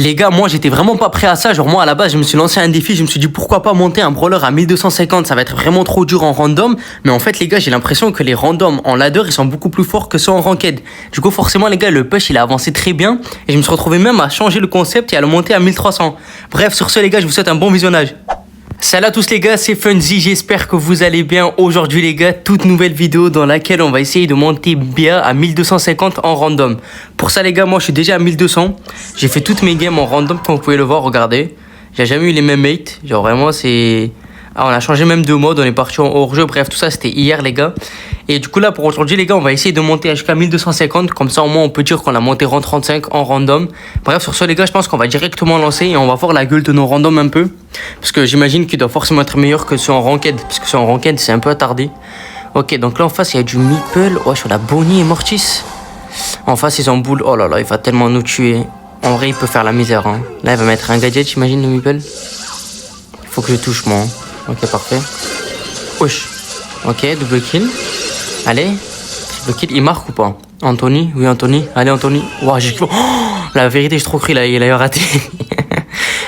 Les gars, moi j'étais vraiment pas prêt à ça. Genre, moi à la base, je me suis lancé un défi. Je me suis dit pourquoi pas monter un brawler à 1250. Ça va être vraiment trop dur en random. Mais en fait, les gars, j'ai l'impression que les randoms en ladder ils sont beaucoup plus forts que ceux en ranked. Du coup, forcément, les gars, le push il a avancé très bien. Et je me suis retrouvé même à changer le concept et à le monter à 1300. Bref, sur ce, les gars, je vous souhaite un bon visionnage. Salut à tous les gars, c'est Funzy, j'espère que vous allez bien. Aujourd'hui les gars, toute nouvelle vidéo dans laquelle on va essayer de monter bien à 1250 en random. Pour ça les gars, moi je suis déjà à 1200. J'ai fait toutes mes games en random comme vous pouvez le voir, regardez. J'ai jamais eu les mêmes mates, genre vraiment c'est... Ah, on a changé même de mode, on est parti en hors-jeu, bref tout ça c'était hier les gars. Et du coup là pour aujourd'hui les gars, on va essayer de monter jusqu'à 1250, comme ça au moins on peut dire qu'on a monté rang 35 en random. Bref sur ce les gars, je pense qu'on va directement lancer et on va voir la gueule de nos randoms un peu. Parce que j'imagine qu'il doit forcément être meilleur que ceux en ranked, parce que ceux en ranked c'est un peu attardé. Ok, donc là en face il y a du Meeple, ouais sur la Bonnie et Mortis. En face ils ont boule, oh là là il va tellement nous tuer. En vrai il peut faire la misère hein. Là il va mettre un gadget j'imagine le Meeple. Il faut que je touche moi hein. Ok, parfait. Wesh. Ok, double kill. Allez. Triple kill. Il marque ou pas? Anthony? Oui, Anthony. Allez, Anthony. Wow, oh, la vérité, j'ai trop cru, là. Il a raté.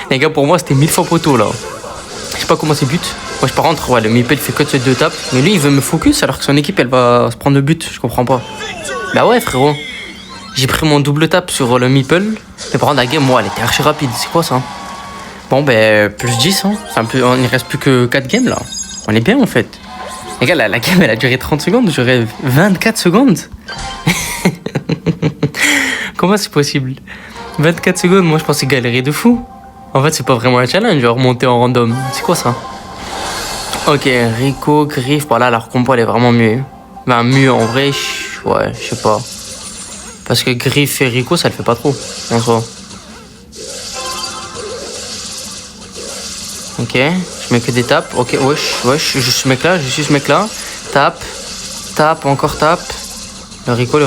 Les gars, pour moi, c'était 1000 fois poteau, là. Je sais pas comment c'est but. Moi, par contre, ouais, le Meeple, il fait que de ces deux tapes. Mais lui, il veut me focus alors que son équipe, elle va se prendre le but. Je comprends pas. Bah ouais, frérot. J'ai pris mon double tape sur le Meeple. Mais par contre, la game, moi, elle était archi rapide. C'est quoi ça? Bon, ben, plus 10, hein. On ne reste plus que 4 games, là. On est bien, en fait. Les gars, la game, elle a duré 30 secondes. J'aurais 24 secondes. Comment c'est possible? 24 secondes, moi, je pensais galérer de fou. En fait, c'est pas vraiment un challenge, genre, monter en random. C'est quoi, ça? Ok, Rico, Griff. Voilà, leur compo, elle est vraiment mieux. Ben, mieux, en vrai, ouais, je sais pas. Parce que Griff et Rico, ça le fait pas trop, en soi. Ok, je mets que des tapes. Ok, wesh, je suis ce mec là. Tape, encore tape. Le Rico.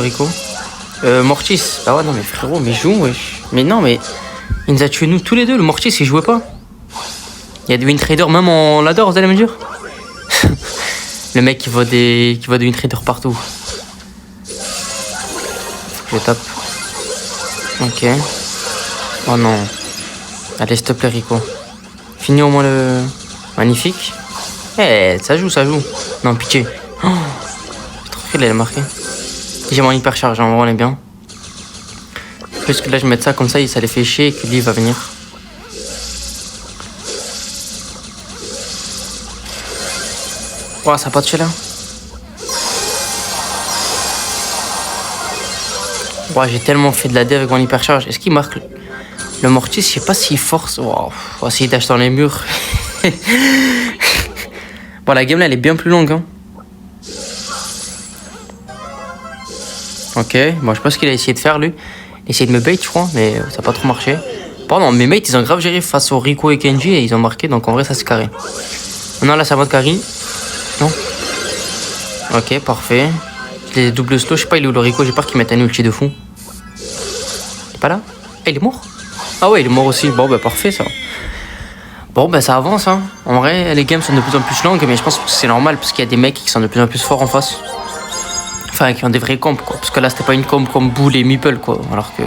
Mortis. Ah ouais, non, mais frérot, mais joue, wesh. Mais non, mais il nous a tué nous tous les deux. Le Mortis, il jouait pas. Il y a des win traders, même en ladder, vous allez me dire. Le mec qui voit des win traders partout. Je tape. Ok. Oh non. Allez, s'il te plaît, Rico. Fini au moins le... Magnifique. Eh, ça joue. Non, pitié. Oh, j'ai trop fait, il a marqué. J'ai mon hyper charge, en vrai, on est bien. Plus que là, je vais mettre ça comme ça, ça les fait chier et que lui, il va venir. Oh, ça a pas tué là. Ouais, j'ai tellement fait de la dé avec mon hyper charge. Est-ce qu'il marque le Mortis? Je sais pas s'il force. Wow. On va essayer d'acheter dans les murs. Bon, la game là, elle est bien plus longue. Hein. Ok, bon, je sais pas ce qu'il a essayé de faire lui. Il a essayé de me bait, je crois, mais ça n'a pas trop marché. Pardon, mes mates, ils ont grave géré face au Rico et Kenji et ils ont marqué, donc en vrai, ça c'est carré. Non, là, c'est à mode carry. Non. Ok, parfait. Les doubles slow, je sais pas, il est où le Rico, j'ai peur qu'il mette un ulti de fou. Il est pas là? Eh, il est mort? Ah ouais, il est mort aussi. Bon, bah parfait ça. Bon, bah ça avance, hein. En vrai, les games sont de plus en plus longues, mais je pense que c'est normal parce qu'il y a des mecs qui sont de plus en plus forts en face. Enfin, qui ont des vrais comps, quoi. Parce que là, c'était pas une comp comme Bull et Meeple, quoi. Alors que...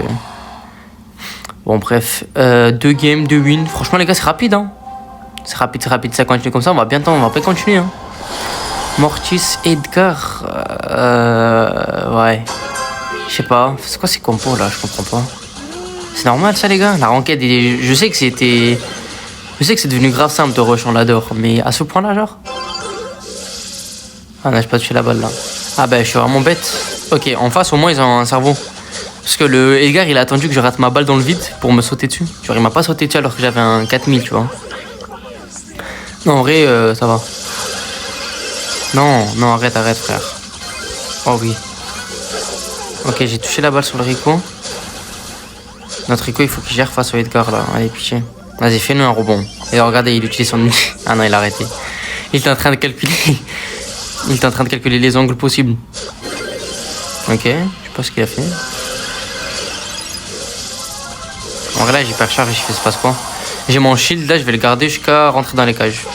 Bon, bref. 2 games, 2 wins. Franchement, les gars, c'est rapide, hein. C'est rapide. Ça continue comme ça. On va pas continuer, hein. Mortis, Edgar... Ouais. Je sais pas. C'est quoi ces compos, là? Je comprends pas. C'est normal ça les gars, la ranked, je sais que c'est devenu grave simple de rush en ladder, mais à ce point là genre. Ah non, j'ai pas touché la balle là. Ah bah je suis vraiment bête. Ok, en face au moins ils ont un cerveau. Parce que le Edgar il a attendu que je rate ma balle dans le vide pour me sauter dessus. Genre il m'a pas sauté dessus alors que j'avais un 4000 tu vois. Non en vrai ça va. Non arrête frère. Oh oui. Ok j'ai touché la balle sur le Rico. Notre Rico, il faut qu'il gère face au Edgar, là. Allez, pitié. Vas-y, fais-nous un rebond. Et regardez, il utilise son... Ah non, il a arrêté. Il est en train de calculer les angles possibles. Ok, je sais pas ce qu'il a fait. En vrai, là, j'ai hyper charge, je fais, se passe quoi? J'ai mon shield, là, je vais le garder jusqu'à rentrer dans les cages.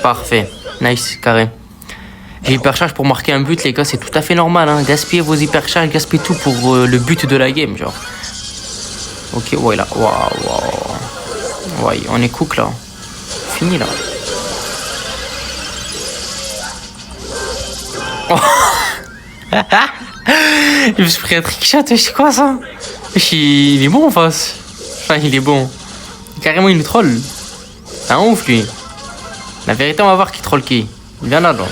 Parfait. Nice, carré. J'ai hyper charge pour marquer un but, les gars, c'est tout à fait normal, hein. Gaspillez vos hyper charges, gaspillez tout pour le but de la game, genre. Ok, ouais, là. Waouh, waouh. Ouais, on est cook là. Fini là. Oh. Je me suis pris un trickshot, c'est quoi ça? Il est bon en face. Enfin, il est bon. Carrément, il nous troll. C'est un ouf lui. La vérité, on va voir qui troll qui. Viens là, là.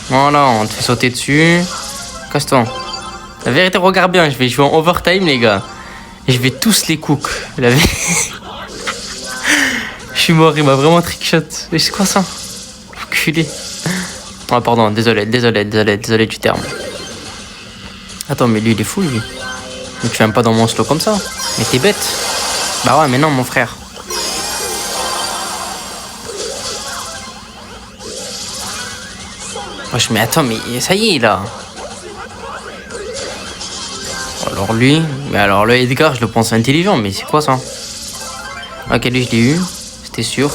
Voilà, on te fait sauter dessus. Casse-toi. La vérité, regarde bien, je vais jouer en overtime, les gars. Et je vais tous les cook. La vérité. Je suis mort, il m'a vraiment trickshot. Mais c'est quoi ça? Enculé. Oh, pardon, désolé du terme. Attends, mais lui, il est fou, lui. Mais tu viens pas dans mon slow comme ça. Mais t'es bête. Bah ouais, mais non, mon frère. Wesh, mais attends, mais ça y est, là. Alors lui, mais alors le Edgar, je le pense intelligent, mais c'est quoi ça? Ok, lui, je l'ai eu. C'était sûr.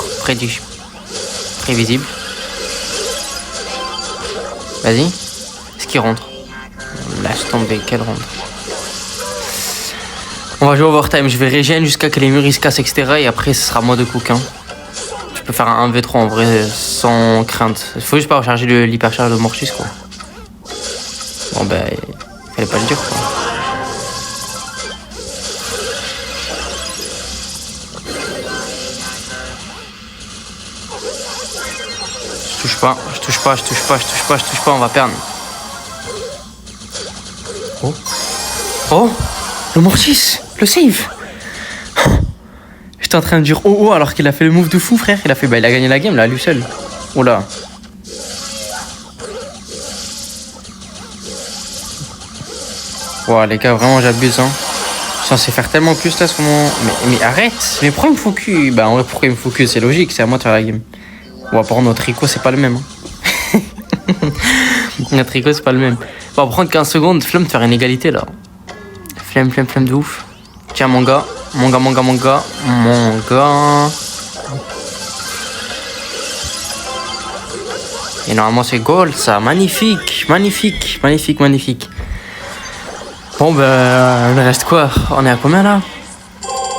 Prévisible. Vas-y. Est-ce qu'il rentre? Lâche tomber, quel rentre? On va jouer overtime. Je vais régène jusqu'à que les murs ils se cassent, etc. Et après, ce sera moi de cook. Hein. Je peux faire un 1v3 en vrai, sans crainte. Il faut juste pas recharger l'hypercharge de Mortis, quoi. Bon, ben, fallait pas le dire, quoi. Je touche pas, on va perdre. Oh. Oh, le Mortis, le save. J'étais en train de dire oh alors qu'il a fait le move de fou, frère. Il a gagné la game là, lui seul. Oh là. Wow, les gars, vraiment j'abuse, hein. Je suis censé faire tellement plus là ce moment. Mais arrête. Mais pourquoi il me focus? Bah en vrai, pourquoi il me focus? C'est logique, c'est à moi de faire la game. Bon, par contre, notre tricot, c'est pas le même. Hein. Notre tricot, c'est pas le même. Bon, on va prendre 15 secondes, flemme de faire une égalité là. Flemme de ouf. Tiens, mon gars. Et normalement, c'est goal, ça. Magnifique. Bon, ben, il reste quoi? On est à combien là?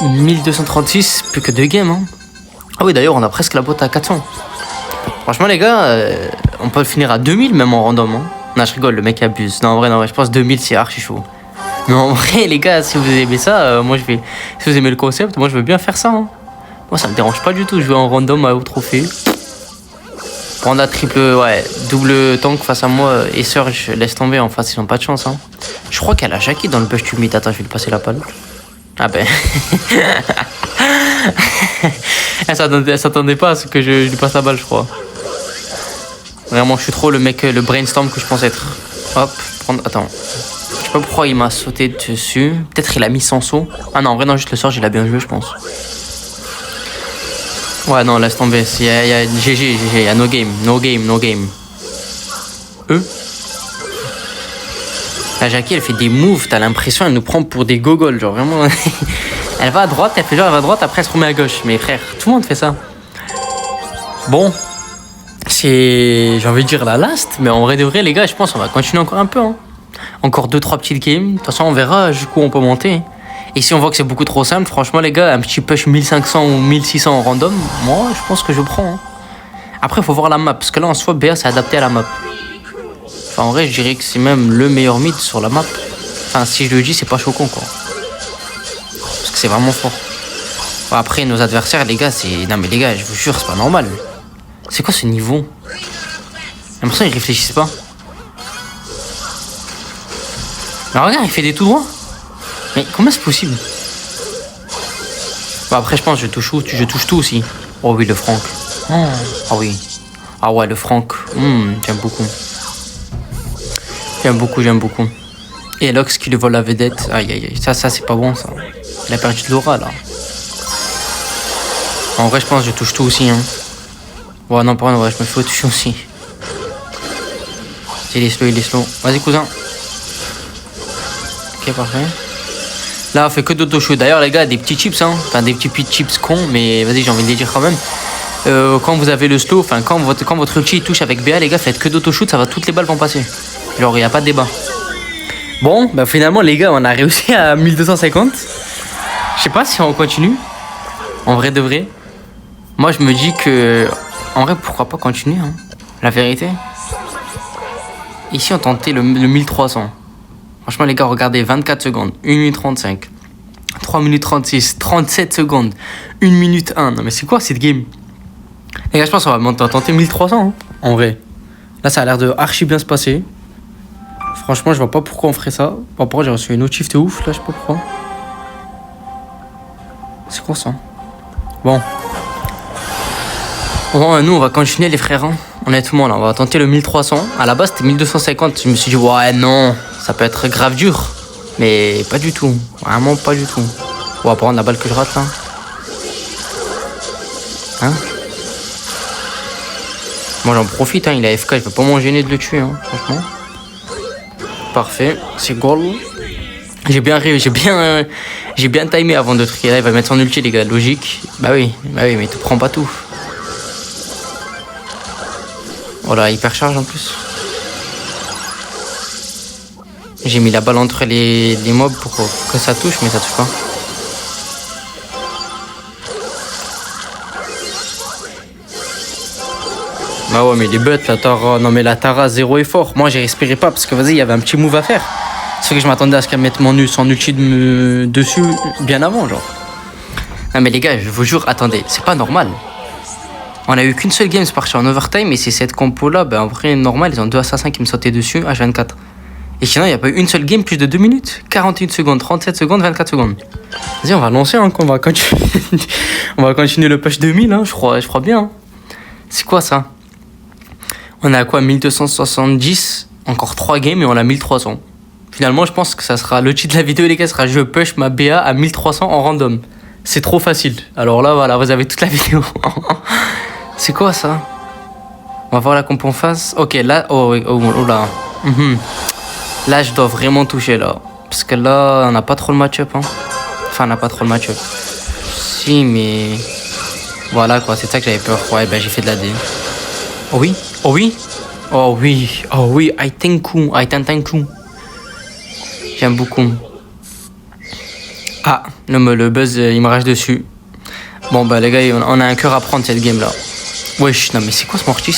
1236, plus que 2 games. Hein. Ah oui, d'ailleurs, on a presque la botte à 400. Franchement, les gars, on peut le finir à 2000 même en random. Hein. Non, je rigole, le mec abuse. Non, en vrai, je pense 2000 c'est archi chaud. Mais en vrai, les gars, si vous aimez ça, moi je vais. Si vous aimez le concept, moi je veux bien faire ça. Hein. Moi, ça me dérange pas du tout. Jouer en random au trophée. Prendre la double tank face à moi et Surge, laisse tomber. En face, ils ont pas de chance. Hein. Je crois qu'elle a Jackie dans le push to meet. Attends, je vais lui passer la palle. Ah ben. Elle s'attendait pas à ce que je lui passe la balle, je crois. Vraiment, je suis trop le mec, le brainstorm que je pense être. Hop, attends. Je sais pas pourquoi il m'a sauté dessus. Peut-être il a mis sans saut. Ah non, en vrai, non, juste le sort, il a bien joué, je pense. Ouais, non, laisse tomber. Il y a GG, il y a no game. La Jackie, elle fait des moves, t'as l'impression, elle nous prend pour des gogoles, genre vraiment. Elle va à droite, elle va à droite, après elle se remet à gauche. Mais frère, tout le monde fait ça. Bon. C'est, j'ai envie de dire la last, mais en vrai de vrai, les gars, je pense qu'on va continuer encore un peu. Hein. Encore 2-3 petites games. De toute façon, on verra jusqu'où on peut monter. Et si on voit que c'est beaucoup trop simple, franchement, les gars, un petit push 1500 ou 1600 en random, moi, je pense que je prends. Hein. Après, il faut voir la map, parce que là, en soi, BA, c'est adapté à la map. Enfin, en vrai, je dirais que c'est même le meilleur mid sur la map. Enfin, si je le dis, c'est pas choquant, quoi. Parce que c'est vraiment fort. Bon, après, nos adversaires, les gars, c'est... Non, mais les gars, je vous jure, c'est pas normal. C'est quoi ce niveau? J'ai l'impression qu'ils réfléchissent pas. Alors regarde, il fait des tout droits. Mais comment c'est possible? Bon, après, je pense que je touche tout aussi. Oh oui, le Franck. Oh. Ah oui. Ah ouais, le Franck. J'aime beaucoup. Et Lox qui lui vole la vedette. Aïe. Ça c'est pas bon, ça. Il a perdu de l'aura, là. En vrai, je pense que je touche tout aussi, hein. Ouais, non, pas vrai, je me fais toucher aussi. Il est slow. Vas-y, cousin. Ok, parfait. Là, on fait que d'auto-shoot. D'ailleurs, les gars, des petits chips, hein. Enfin, des petits chips cons, mais vas-y, j'ai envie de les dire quand même. Quand vous avez le slow, enfin, quand votre ulti touche avec BA, les gars, faites que d'auto-shoot, ça va, toutes les balles vont passer. Genre, il n'y a pas de débat. Bon, bah finalement, les gars, on a réussi à 1250. Je sais pas si on continue. En vrai de vrai. Moi, je me dis que... En vrai, pourquoi pas continuer, hein. La vérité. Ici, on tentait le 1300. Franchement, les gars, regardez. 24 secondes. 1 minute 35. 3 minutes 36. 37 secondes. 1 minute 1. Non, mais c'est quoi cette game? Les gars, je pense qu'on va tenter 1300, hein. En vrai. Là, ça a l'air de archi bien se passer. Franchement, je vois pas pourquoi on ferait ça. Bon, pourquoi j'ai reçu une autre shift de ouf, là, je sais pas pourquoi. C'est quoi ça? Bon. Bon, nous, on va continuer, les frères, hein. Honnêtement, là, on va tenter le 1300. À la base, c'était 1250. Je me suis dit, ouais, non, ça peut être grave dur. Mais pas du tout. Vraiment pas du tout. On va prendre la balle que je rate, là. Hein? Moi, j'en profite, hein. Il est AFK, je peux pas m'en gêner de le tuer, hein, franchement. Parfait, c'est goal. J'ai bien timé avant de truquer. Là, il va mettre son ulti, les gars, logique. Bah oui, mais tu prends pas tout. Voilà, hyper charge en plus. J'ai mis la balle entre les mobs pour que ça touche, mais ça touche pas. Bah ouais, mais les buts, la Tara, non mais la Tara, zéro effort. Moi, j'ai respiré pas parce que vas-y, il y avait un petit move à faire. C'est que je m'attendais à ce qu'elle mette son ulti dessus bien avant, genre. Non mais les gars, je vous jure, attendez, c'est pas normal. On a eu qu'une seule game, c'est parti en overtime, et c'est cette compo-là, ben en vrai, normal, ils ont 2 assassins qui me sautaient dessus, H24. Et sinon, il n'y a pas eu une seule game plus de 2 minutes. 41 secondes, 37 secondes, 24 secondes. Vas-y, on va lancer, hein, on va continuer. On va continuer le push 2000, hein, je crois bien. Hein. C'est quoi ça? On a quoi, 1270, encore 3 games et on a 1300. Finalement, je pense que ça sera le titre de la vidéo, les gars, sera je push ma BA à 1300 en random. C'est trop facile. Alors là, voilà, vous avez toute la vidéo. C'est quoi ça? On va voir la compo en face. Ok, là, oh là. Là, je dois vraiment toucher là. Parce que là, on n'a pas trop le match-up. Hein. Enfin, on n'a pas trop le match-up. Si, mais... Voilà quoi, c'est ça que j'avais peur. Ouais, ben j'ai fait de la D. Oh oui? Oh oui? Oh oui, oh oui, Aitenku. J'aime beaucoup. Ah, le buzz, il me rage dessus. Bon, bah les gars, on a un cœur à prendre cette game là. Wesh, non mais c'est quoi ce Mortis?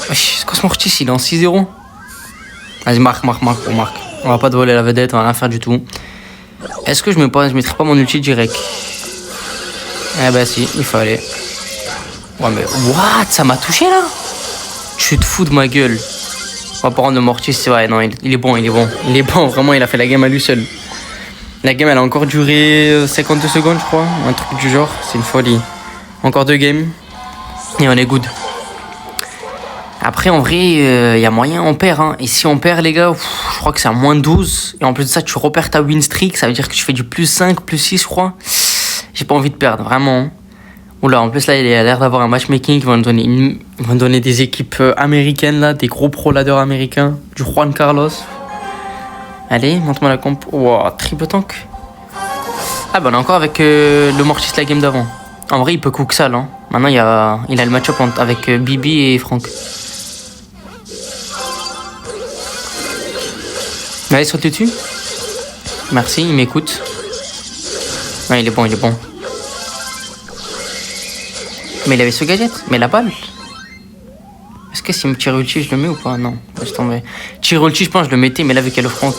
Wesh, c'est quoi ce Mortis? Il est en 6-0. Vas-y, marque. On va pas te voler la vedette, on va rien faire du tout. Est-ce que je mettrai pas mon ulti direct? Eh bah si, il fallait. Ouais mais, what? Ça m'a touché là? Tu te fous de ma gueule. On va pas rendre le Mortis, c'est vrai, non, il est bon. Il est bon, vraiment, il a fait la game à lui seul. La game, elle a encore duré 52 secondes, je crois. Un truc du genre, c'est une folie. Encore 2 games. Et on est good. Après, en vrai, il y a moyen, on perd. Hein. Et si on perd, les gars, je crois que c'est à moins 12. Et en plus de ça, tu repères ta win streak. Ça veut dire que tu fais du plus 5, plus 6, je crois. J'ai pas envie de perdre, vraiment. Oula, en plus, là, il a l'air d'avoir un matchmaking. Ils vont nous donner des équipes américaines, là. Des gros pro ladders américains. Du Juan Carlos. Allez, montre-moi la comp. Wow, triple tank. Ah, bah, on est encore avec le Mortis la game d'avant. En vrai, il peut cook ça, là. Maintenant, il a le match-up avec Bibi et Franck. Allez, sautez dessus. Merci, il m'écoute. Ouais, il est bon. Mais il avait ce gadget. Mais la balle. Est-ce que s'il me tire ulti, je le mets ou pas? Non, laisse tomber. Tire ulti, je pense que je le mettais, mais là, avec le Franck...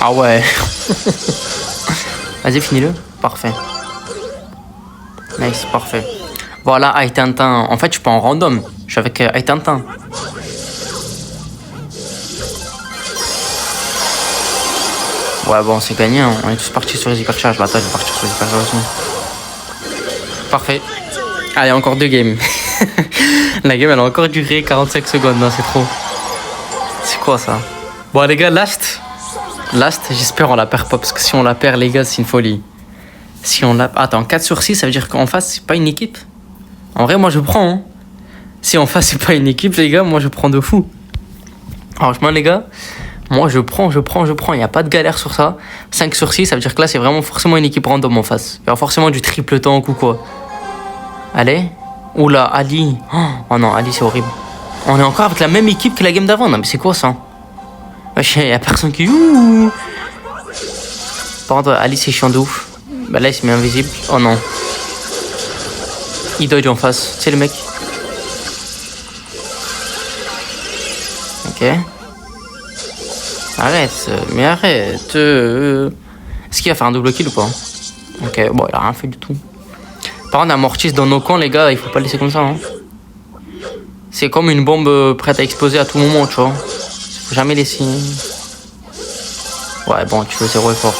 Ah ouais. Vas-y, finis-le. Parfait. Nice, parfait. Voilà, Aitentin. En fait, je suis pas en random. Je suis avec Aitentin. Ouais, bon, c'est gagné. Hein. On est tous partis sur les hypercharges. Bah, attends, je vais partir sur les hypercharges aussi. Parfait. Allez, encore 2 games. La game, elle a encore duré 45 secondes. Non, c'est trop. C'est quoi ça? Bon, les gars, last, j'espère on la perd pas. Parce que si on la perd, les gars, c'est une folie. Si on la... Attends, 4 sur 6, ça veut dire qu'en face, c'est pas une équipe. En vrai, moi, je prends. Hein. Si en face, c'est pas une équipe, les gars, moi, je prends de fou. Franchement, les gars, moi, je prends. Il n'y a pas de galère sur ça. 5 sur 6, ça veut dire que là, c'est vraiment forcément une équipe random en face. Il y aura forcément du triple tank ou quoi. Allez. Oula, Ali. Oh non, Ali, c'est horrible. On est encore avec la même équipe que la game d'avant. Non, mais c'est quoi ça? Wesh, y a personne qui... Ouh. Par contre, Alice, c'est chiant de ouf. Bah là, il s'est mis invisible. Oh non. Il dodge en face. C'est le mec. Ok. Arrête, mais arrête. Est-ce qu'il va faire un double kill ou pas? Ok, bon, il a rien fait du tout. Par contre, un Mortis dans nos camps, les gars, il faut pas le laisser comme ça. Hein. C'est comme une bombe prête à exploser à tout moment, tu vois. Faut jamais laisser. Ouais, bon, tu veux 0 effort.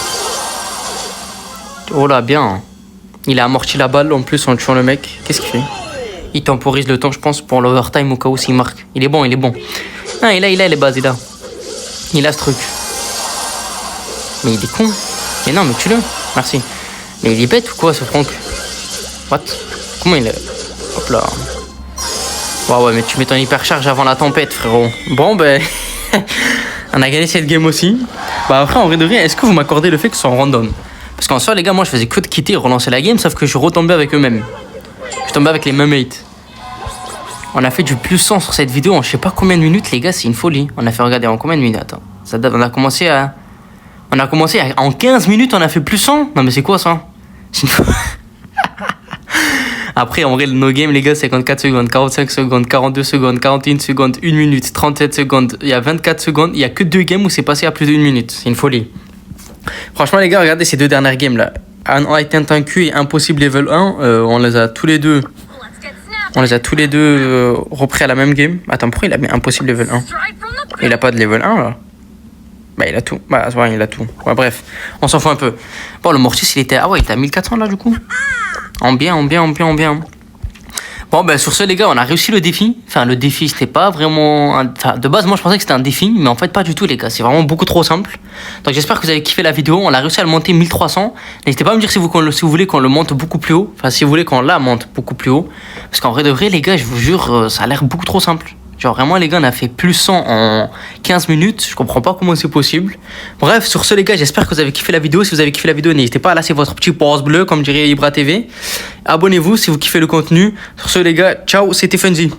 Oh là, bien. Il a amorti la balle en plus en tuant le mec. Qu'est-ce qu'il fait? Il temporise le temps, je pense, pour l'overtime au cas où s'il marque. Il est bon, il est bon. Non, il a les bases, il a. Il a ce truc. Mais il est con. Mais non, mais tue-le. Merci. Mais il est bête ou quoi, ce Franck? What? Comment il est? Hop là. Ouais, mais tu mets ton hypercharge avant la tempête, frérot. Bon, ben. On a gagné cette game aussi. Bah, après, en vrai de rien, est-ce que vous m'accordez le fait que ce soit random? Parce qu'en soi, les gars, moi, je faisais que de quitter et relancer la game, sauf que je retombais avec eux-mêmes. Je tombais avec les mêmes mates. On a fait du plus 100 sur cette vidéo en je sais pas combien de minutes, les gars, c'est une folie. On a fait, regarder en combien de minutes? Attends. Ça date, on a commencé en 15 minutes, on a fait plus 100. Non, mais c'est quoi ça? C'est une folie. Après, en vrai, no game, les gars, 54 secondes, 45 secondes, 42 secondes, 41 secondes, 1 minute, 37 secondes. Il y a 24 secondes. Il y a que 2 games où c'est passé à plus d'1 minute. C'est une folie. Franchement, les gars, regardez ces 2 dernières games là. Un Q et Impossible Level 1. On les a tous les deux. Repris à la même game. Attends, pourquoi il a mis Impossible Level 1? Il a pas de level 1 là? Bah, il a tout. Bah, ouais, il a tout. Ouais, bref. On s'en fout un peu. Bon, le Mortis, il était. Ah ouais, il était à 1400 là du coup. En bien. Bon, ben sur ce, les gars, on a réussi le défi. Enfin, le défi, c'était pas vraiment. Enfin, de base, moi, je pensais que c'était un défi, mais en fait, pas du tout, les gars. C'est vraiment beaucoup trop simple. Donc, j'espère que vous avez kiffé la vidéo. On a réussi à le monter 1300. N'hésitez pas à me dire si vous voulez qu'on le monte beaucoup plus haut. Enfin, si vous voulez qu'on la monte beaucoup plus haut. Parce qu'en vrai de vrai, les gars, je vous jure, ça a l'air beaucoup trop simple. Genre, vraiment, les gars, on a fait plus 100 en 15 minutes. Je comprends pas comment c'est possible. Bref, sur ce, les gars, j'espère que vous avez kiffé la vidéo. Si vous avez kiffé la vidéo, n'hésitez pas à lâcher votre petit pouce bleu, comme dirait Ibra TV. Abonnez-vous si vous kiffez le contenu. Sur ce, les gars, ciao, c'était Funzy.